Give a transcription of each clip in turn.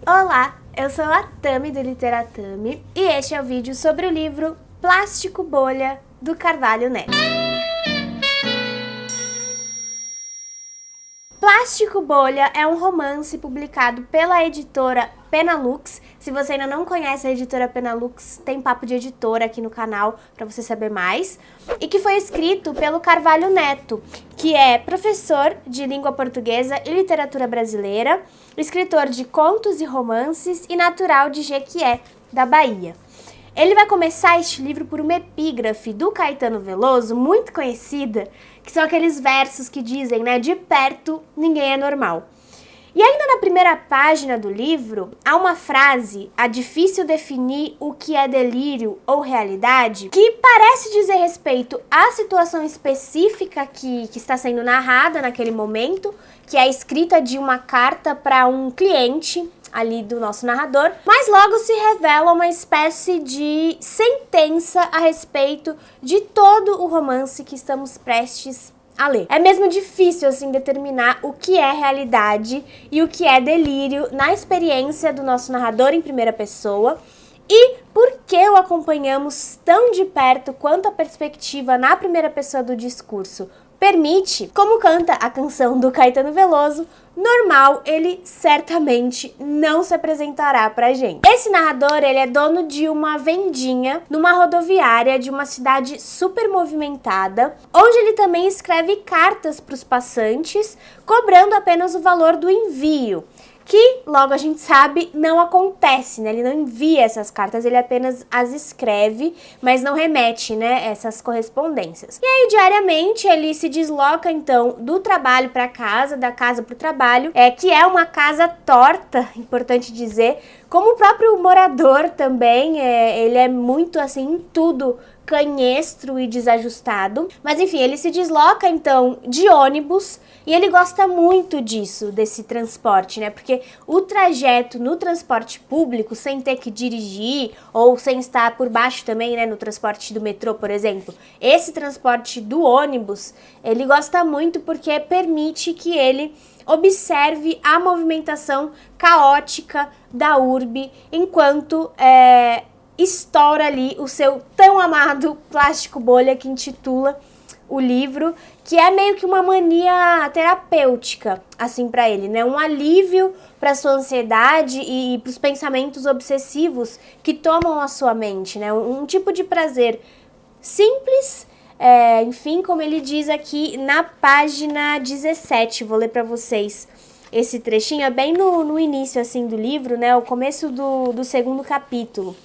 Olá, eu sou a Tami do Literatami e este é o vídeo sobre o livro Plástico Bolha, do Carvalho Neto. Plástico Bolha é um romance publicado pela editora Penalux. Se você ainda não conhece a editora Penalux, tem papo de editora aqui no canal para você saber mais. E que foi escrito pelo Carvalho Neto, que é professor de língua portuguesa e literatura brasileira, escritor de contos e romances e natural de Jequié, da Bahia. Ele vai começar este livro por uma epígrafe do Caetano Veloso, muito conhecida, que são aqueles versos que dizem, né, de perto ninguém é normal. E ainda na primeira página do livro, há uma frase, a difícil definir o que é delírio ou realidade, que parece dizer respeito à situação específica que está sendo narrada naquele momento, que é a escrita de uma carta para um cliente ali do nosso narrador, mas logo se revela uma espécie de sentença a respeito de todo o romance que estamos prestes a ler. É mesmo difícil assim determinar o que é realidade e o que é delírio na experiência do nosso narrador em primeira pessoa e por que o acompanhamos tão de perto quanto a perspectiva na primeira pessoa do discurso permite, como canta a canção do Caetano Veloso, normal, ele certamente não se apresentará pra gente. Esse narrador, ele é dono de uma vendinha numa rodoviária de uma cidade super movimentada, onde ele também escreve cartas para os passantes, cobrando apenas o valor do envio, que, logo a gente sabe, não acontece, né? Ele não envia essas cartas, ele apenas as escreve, mas não remete, né, essas correspondências. E aí, diariamente, ele se desloca, então, do trabalho para casa, da casa para o trabalho, que é uma casa torta, importante dizer, como o próprio morador também, ele é muito, assim, em tudo canhestro e desajustado. Mas enfim, ele se desloca então de ônibus e ele gosta muito disso, desse transporte, né? Porque o trajeto no transporte público, sem ter que dirigir ou sem estar por baixo também, né, no transporte do metrô, por exemplo, esse transporte do ônibus, ele gosta muito porque permite que ele observe a movimentação caótica da urbe enquanto estoura ali o seu tão amado plástico bolha que intitula o livro, que é meio que uma mania terapêutica, assim, para ele, né? Um alívio para sua ansiedade e para os pensamentos obsessivos que tomam a sua mente, né? Um tipo de prazer simples, enfim, como ele diz aqui na página 17, vou ler para vocês esse trechinho, é bem no início, assim, do livro, né? O começo do segundo capítulo.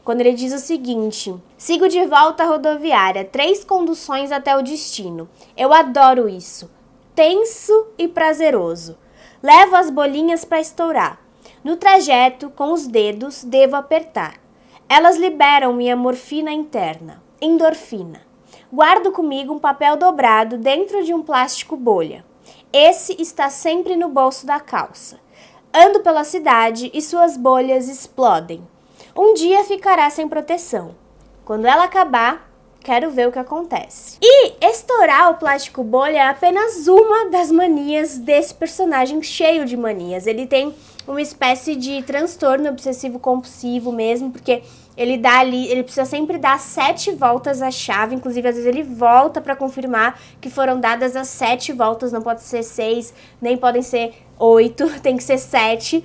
Quando ele diz o seguinte: sigo de volta à rodoviária, 3 conduções até o destino. Eu adoro isso. Tenso e prazeroso. Levo as bolinhas para estourar. No trajeto, com os dedos, devo apertar. Elas liberam minha morfina interna, endorfina. Guardo comigo um papel dobrado dentro de um plástico bolha. Esse está sempre no bolso da calça. Ando pela cidade e suas bolhas explodem. Um dia ficará sem proteção. Quando ela acabar, quero ver o que acontece. E estourar o plástico bolha é apenas uma das manias desse personagem cheio de manias. Ele tem uma espécie de transtorno obsessivo compulsivo mesmo, porque ele precisa sempre dar 7 voltas à chave, inclusive às vezes ele volta para confirmar que foram dadas as 7 voltas, não pode ser 6, nem podem ser 8, tem que ser 7.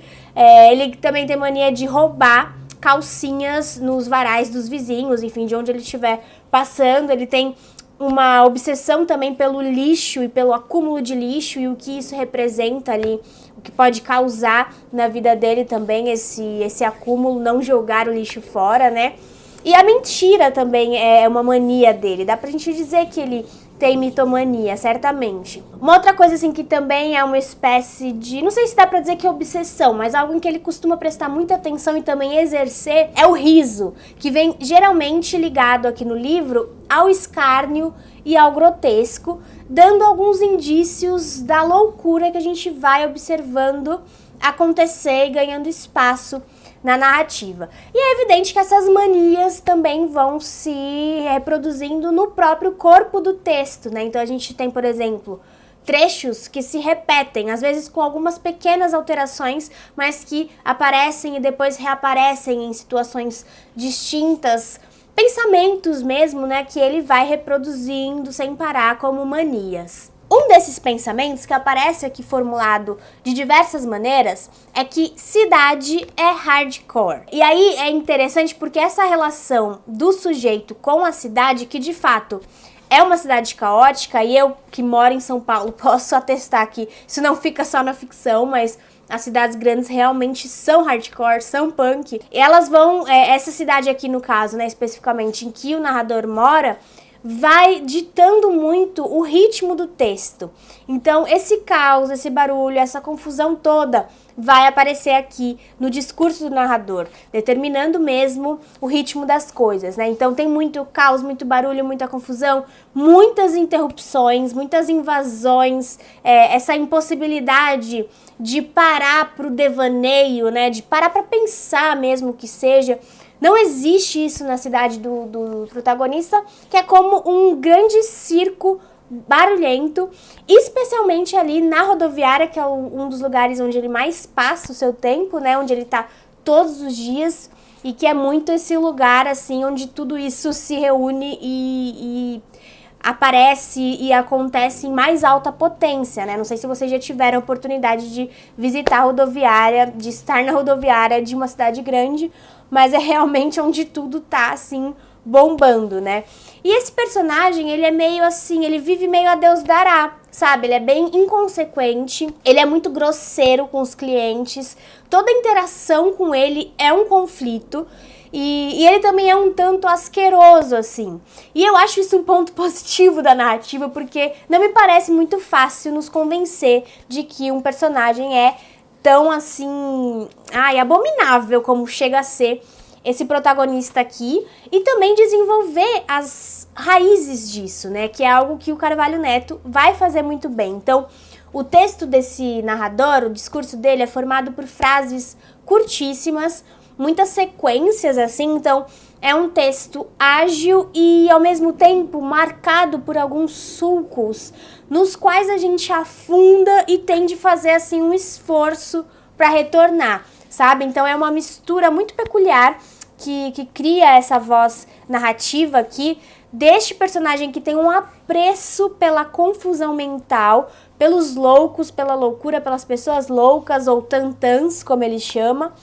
Ele também tem mania de roubar calcinhas nos varais dos vizinhos, enfim, de onde ele estiver passando. Ele tem uma obsessão também pelo lixo e pelo acúmulo de lixo e o que isso representa ali, o que pode causar na vida dele também esse acúmulo, não jogar o lixo fora, né? E a mentira também é uma mania dele, dá pra gente dizer que ele tem mitomania, certamente. Uma outra coisa, assim, que também é uma espécie de, não sei se dá pra dizer que é obsessão, mas algo em que ele costuma prestar muita atenção e também exercer, é o riso, que vem geralmente ligado aqui no livro ao escárnio e ao grotesco, dando alguns indícios da loucura que a gente vai observando acontecer e ganhando espaço na narrativa. E é evidente que essas manias também vão se reproduzindo no próprio corpo do texto, né? Então a gente tem, por exemplo, trechos que se repetem, às vezes com algumas pequenas alterações, mas que aparecem e depois reaparecem em situações distintas, pensamentos mesmo, né, que ele vai reproduzindo sem parar como manias. Um desses pensamentos que aparece aqui formulado de diversas maneiras é que cidade é hardcore. E aí é interessante porque essa relação do sujeito com a cidade, que de fato é uma cidade caótica, e eu que moro em São Paulo posso atestar que isso não fica só na ficção, mas as cidades grandes realmente são hardcore, são punk. E elas vão, essa cidade aqui no caso, né, especificamente em que o narrador mora, vai ditando muito o ritmo do texto. Então, esse caos, esse barulho, essa confusão toda vai aparecer aqui no discurso do narrador, determinando mesmo o ritmo das coisas, né? Então, tem muito caos, muito barulho, muita confusão, muitas interrupções, muitas invasões, essa impossibilidade de parar pro devaneio, né? De parar para pensar mesmo que seja. Não existe isso na cidade do protagonista, que é como um grande circo barulhento, especialmente ali na rodoviária, que é um dos lugares onde ele mais passa o seu tempo, né? Onde ele tá todos os dias, e que é muito esse lugar, assim, onde tudo isso se reúne e aparece e acontece em mais alta potência, né? Não sei se vocês já tiveram a oportunidade de visitar a rodoviária, de estar na rodoviária de uma cidade grande, mas é realmente onde tudo tá, assim, bombando, né? E esse personagem, ele é meio assim, ele vive meio a Deus dará, sabe? Ele é bem inconsequente, ele é muito grosseiro com os clientes, toda interação com ele é um conflito, e ele também é um tanto asqueroso, assim. E eu acho isso um ponto positivo da narrativa, porque não me parece muito fácil nos convencer de que um personagem é tão, assim, abominável como chega a ser esse protagonista aqui, e também desenvolver as raízes disso, né? Que é algo que o Carvalho Neto vai fazer muito bem. Então, o texto desse narrador, o discurso dele é formado por frases curtíssimas, muitas sequências, assim, então é um texto ágil e, ao mesmo tempo, marcado por alguns sulcos, nos quais a gente afunda e tem de fazer, assim, um esforço para retornar, sabe? Então é uma mistura muito peculiar que cria essa voz narrativa aqui, deste personagem que tem um apreço pela confusão mental, pelos loucos, pela loucura, pelas pessoas loucas ou tantãs, como ele chama,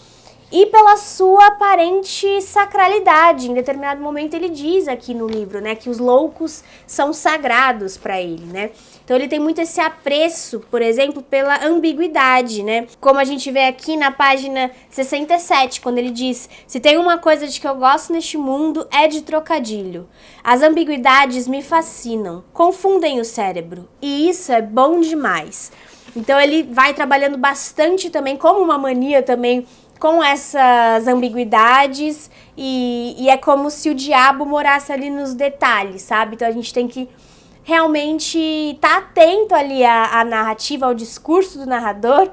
e pela sua aparente sacralidade. Em determinado momento ele diz aqui no livro, né, que os loucos são sagrados para ele, né? Então ele tem muito esse apreço, por exemplo, pela ambiguidade, né? Como a gente vê aqui na página 67, quando ele diz: se tem uma coisa de que eu gosto neste mundo é de trocadilho. As ambiguidades me fascinam, confundem o cérebro, e isso é bom demais. Então ele vai trabalhando bastante também, como uma mania também, com essas ambiguidades, e é como se o diabo morasse ali nos detalhes, sabe? Então a gente tem que realmente estar atento ali à narrativa, ao discurso do narrador,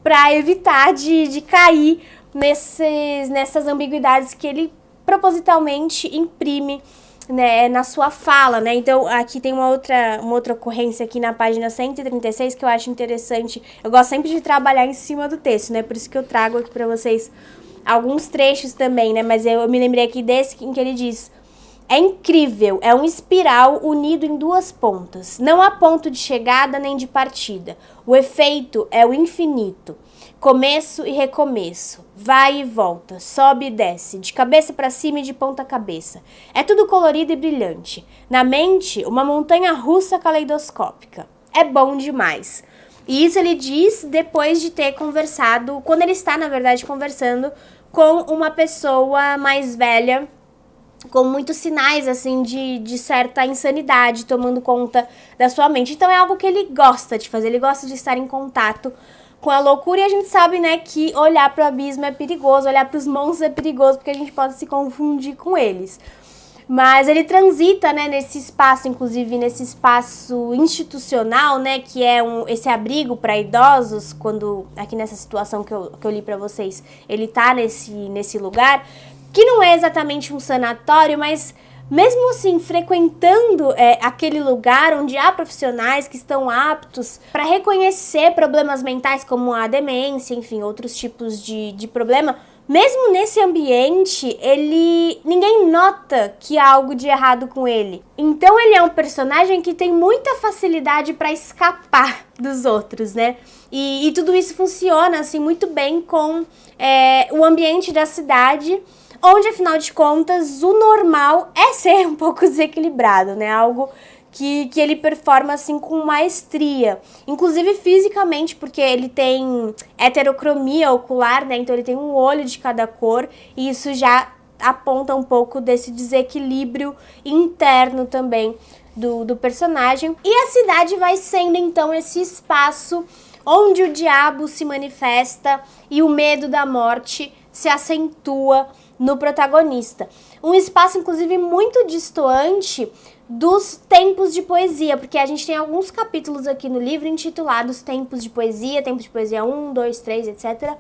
para evitar de cair nessas ambiguidades que ele propositalmente imprime, né, na sua fala, né? Então aqui tem uma outra ocorrência aqui na página 136 que eu acho interessante. Eu gosto sempre de trabalhar em cima do texto, né? Por isso que eu trago aqui para vocês alguns trechos também, né? Mas eu me lembrei aqui desse em que ele diz: é incrível, é um espiral unido em duas pontas. Não há ponto de chegada nem de partida. O efeito é o infinito. Começo e recomeço, vai e volta, sobe e desce, de cabeça para cima e de ponta cabeça. É tudo colorido e brilhante. Na mente, uma montanha russa caleidoscópica. É bom demais. E isso ele diz depois de ter conversado, quando ele está, na verdade, conversando com uma pessoa mais velha, com muitos sinais, assim, de certa insanidade tomando conta da sua mente. Então é algo que ele gosta de fazer, ele gosta de estar em contato com a loucura, e a gente sabe, né, que olhar para o abismo é perigoso, olhar para os monstros é perigoso, porque a gente pode se confundir com eles. Mas ele transita, né, nesse espaço, inclusive nesse espaço institucional, né, que é esse abrigo para idosos, quando, aqui nessa situação que eu li para vocês, ele tá nesse lugar, que não é exatamente um sanatório, mas mesmo assim, frequentando aquele lugar onde há profissionais que estão aptos para reconhecer problemas mentais como a demência, enfim, outros tipos de problema, mesmo nesse ambiente, ninguém nota que há algo de errado com ele. Então ele é um personagem que tem muita facilidade para escapar dos outros, né? E tudo isso funciona assim muito bem com o ambiente da cidade, onde, afinal de contas, o normal é ser um pouco desequilibrado, né? Algo que ele performa, assim, com maestria. Inclusive fisicamente, porque ele tem heterocromia ocular, né? Então ele tem um olho de cada cor, e isso já aponta um pouco desse desequilíbrio interno também do personagem. E a cidade vai sendo, então, esse espaço onde o diabo se manifesta e o medo da morte se acentua no protagonista. Um espaço, inclusive, muito distoante dos tempos de poesia, porque a gente tem alguns capítulos aqui no livro intitulados Tempos de Poesia 1, 2, 3, etc.,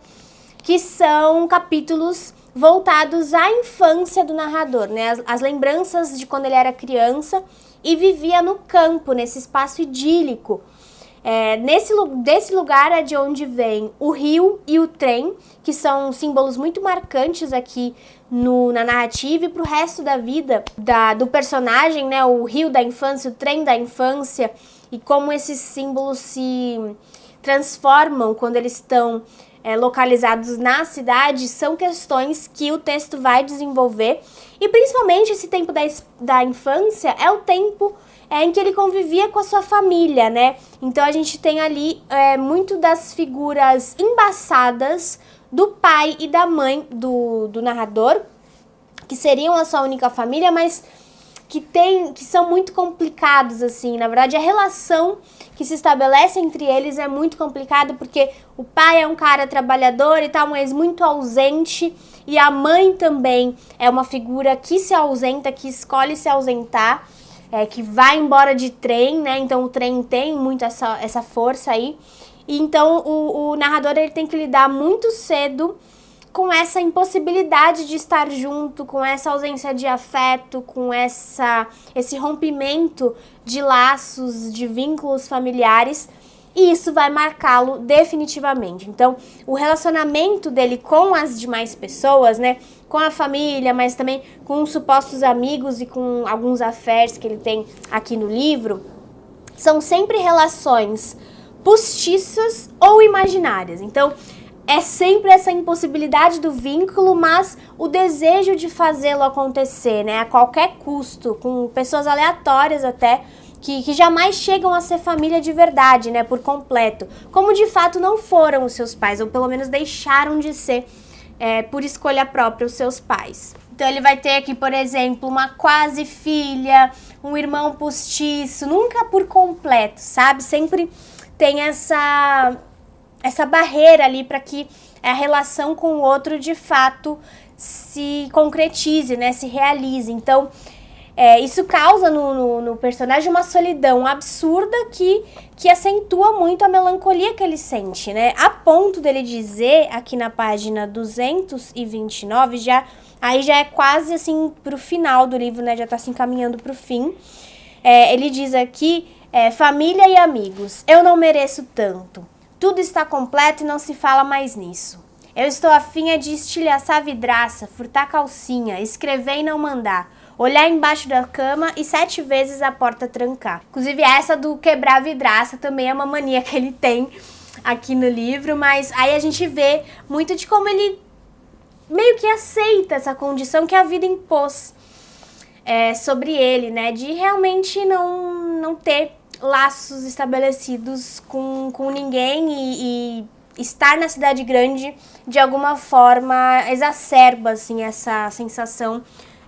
que são capítulos voltados à infância do narrador, né? As lembranças de quando ele era criança e vivia no campo, nesse espaço idílico. Desse lugar é de onde vem o rio e o trem, que são símbolos muito marcantes aqui na narrativa, e pro resto da vida do personagem, né? O rio da infância, o trem da infância, e como esses símbolos se transformam quando eles estão localizados na cidade, são questões que o texto vai desenvolver. E principalmente esse tempo da infância é o tempo em que ele convivia com a sua família, né? Então a gente tem ali muito das figuras embaçadas do pai e da mãe do narrador, que seriam a sua única família, mas que são muito complicados, assim. Na verdade, a relação que se estabelece entre eles é muito complicada, porque o pai é um cara trabalhador e tal, mas muito ausente, e a mãe também é uma figura que se ausenta, que escolhe se ausentar, que vai embora de trem, né? Então o trem tem muito essa força aí. E então o narrador ele tem que lidar muito cedo com essa impossibilidade de estar junto, com essa ausência de afeto, com esse rompimento de laços, de vínculos familiares, e isso vai marcá-lo definitivamente. Então, o relacionamento dele com as demais pessoas, né, com a família, mas também com os supostos amigos e com alguns affairs que ele tem aqui no livro, são sempre relações postiças ou imaginárias. Então, é sempre essa impossibilidade do vínculo, mas o desejo de fazê-lo acontecer, né, a qualquer custo, com pessoas aleatórias até, que jamais chegam a ser família de verdade, né, por completo, como de fato não foram os seus pais, ou pelo menos deixaram de ser por escolha própria os seus pais. Então ele vai ter aqui, por exemplo, uma quase filha, um irmão postiço, nunca por completo, sabe? Sempre tem essa barreira ali para que a relação com o outro de fato se concretize, né, se realize. Então, isso causa no personagem uma solidão absurda que acentua muito a melancolia que ele sente, né? A ponto dele dizer, aqui na página 229, aí já é quase assim pro final do livro, né? Já tá se encaminhando pro fim. Ele diz aqui, família e amigos, eu não mereço tanto. Tudo está completo e não se fala mais nisso. Eu estou afim de estilhaçar vidraça, furtar calcinha, escrever e não mandar, olhar embaixo da cama e 7 vezes a porta trancar. Inclusive essa do quebrar vidraça também é uma mania que ele tem aqui no livro, mas aí a gente vê muito de como ele meio que aceita essa condição que a vida impôs sobre ele, né, de realmente não ter laços estabelecidos com ninguém e estar na cidade grande de alguma forma exacerba assim, essa sensação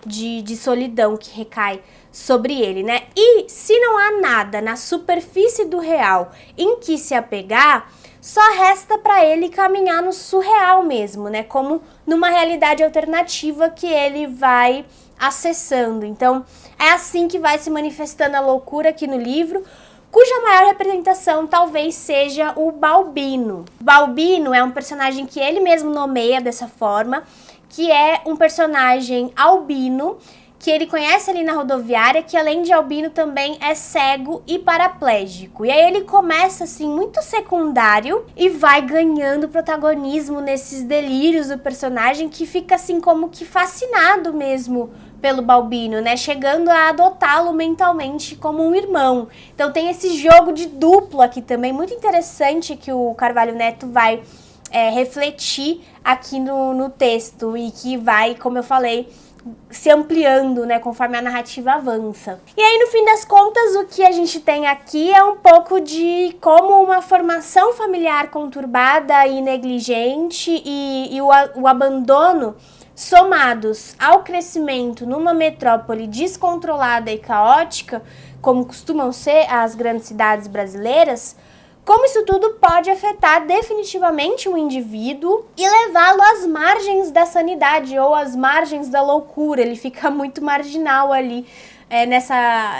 de solidão que recai sobre ele, né? E se não há nada na superfície do real em que se apegar, só resta para ele caminhar no surreal mesmo, né? Como numa realidade alternativa que ele vai acessando. Então, é assim que vai se manifestando a loucura aqui no livro, cuja maior representação talvez seja o Balbino. Balbino é um personagem que ele mesmo nomeia dessa forma, que é um personagem albino que ele conhece ali na rodoviária, que além de albino também é cego e paraplégico. E aí ele começa assim muito secundário e vai ganhando protagonismo nesses delírios do personagem, que fica assim como que fascinado mesmo pelo Balbino, né? Chegando a adotá-lo mentalmente como um irmão. Então tem esse jogo de duplo aqui também, muito interessante, que o Carvalho Neto vai refletir aqui no texto, e que vai, como eu falei, se ampliando, né, conforme a narrativa avança. E aí, no fim das contas, o que a gente tem aqui é um pouco de como uma formação familiar conturbada e negligente e o abandono, somados ao crescimento numa metrópole descontrolada e caótica, como costumam ser as grandes cidades brasileiras, como isso tudo pode afetar definitivamente o indivíduo e levá-lo às margens da sanidade ou às margens da loucura. Ele fica muito marginal ali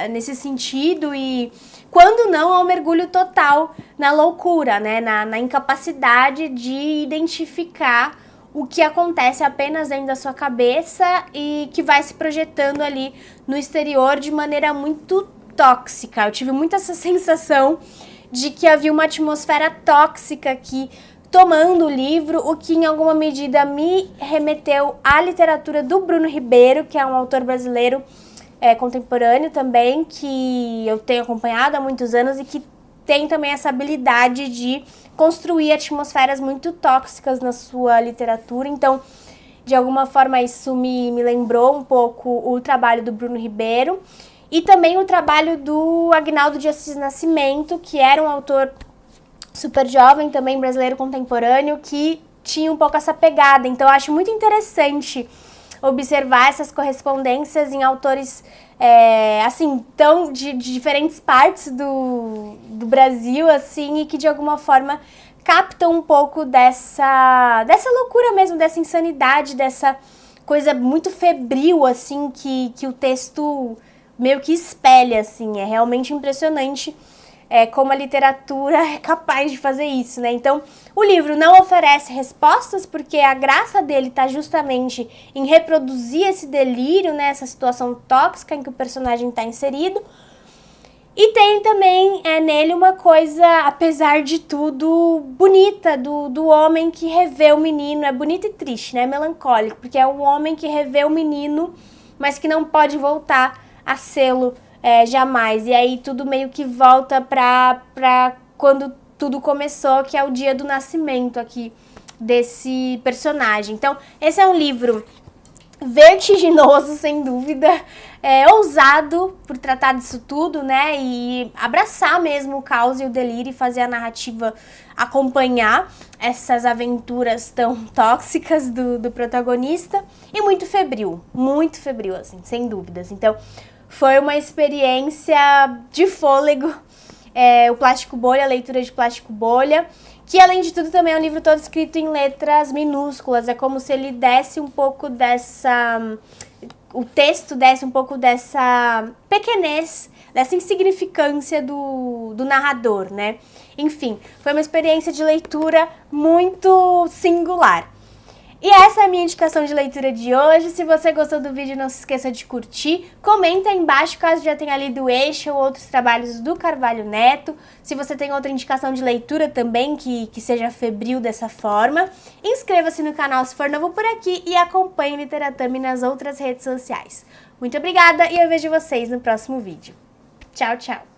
nesse sentido, e quando não, ao mergulho total na loucura, né? Na incapacidade de identificar o que acontece apenas dentro da sua cabeça e que vai se projetando ali no exterior de maneira muito tóxica. Eu tive muito essa sensação de que havia uma atmosfera tóxica aqui tomando o livro, o que em alguma medida me remeteu à literatura do Bruno Ribeiro, que é um autor brasileiro contemporâneo também, que eu tenho acompanhado há muitos anos e que tem também essa habilidade de construir atmosferas muito tóxicas na sua literatura. Então, de alguma forma, isso me lembrou um pouco o trabalho do Bruno Ribeiro. E também o trabalho do Aguinaldo de Assis Nascimento, que era um autor super jovem, também brasileiro contemporâneo, que tinha um pouco essa pegada. Então, eu acho muito interessante observar essas correspondências em autores, assim, tão de diferentes partes do Brasil, assim, e que de alguma forma captam um pouco dessa loucura mesmo, dessa insanidade, dessa coisa muito febril, assim, que o texto meio que espelha, assim. É realmente impressionante como a literatura é capaz de fazer isso, né? Então, o livro não oferece respostas, porque a graça dele tá justamente em reproduzir esse delírio, né? Essa situação tóxica em que o personagem está inserido. E tem também nele uma coisa, apesar de tudo, bonita do homem que revê o menino. É bonito e triste, né? É melancólico, porque é um homem que revê o menino, mas que não pode voltar a sê-lo jamais. E aí tudo meio que volta pra quando tudo começou, que é o dia do nascimento aqui desse personagem. Então, esse é um livro vertiginoso, sem dúvida, ousado por tratar disso tudo, né, e abraçar mesmo o caos e o delírio e fazer a narrativa acompanhar essas aventuras tão tóxicas do protagonista, e muito febril, assim, sem dúvidas. Então, foi uma experiência de fôlego, o Plástico Bolha, a leitura de Plástico Bolha, que além de tudo também é um livro todo escrito em letras minúsculas. É como se ele desse um pouco o texto desse um pouco dessa pequenez, dessa insignificância do narrador, né? Enfim, foi uma experiência de leitura muito singular. E essa é a minha indicação de leitura de hoje. Se você gostou do vídeo, não se esqueça de curtir. Comenta aí embaixo caso já tenha lido o Eixo ou outros trabalhos do Carvalho Neto. Se você tem outra indicação de leitura também que seja febril dessa forma. Inscreva-se no canal se for novo por aqui e acompanhe Literatame nas outras redes sociais. Muito obrigada e eu vejo vocês no próximo vídeo. Tchau, tchau!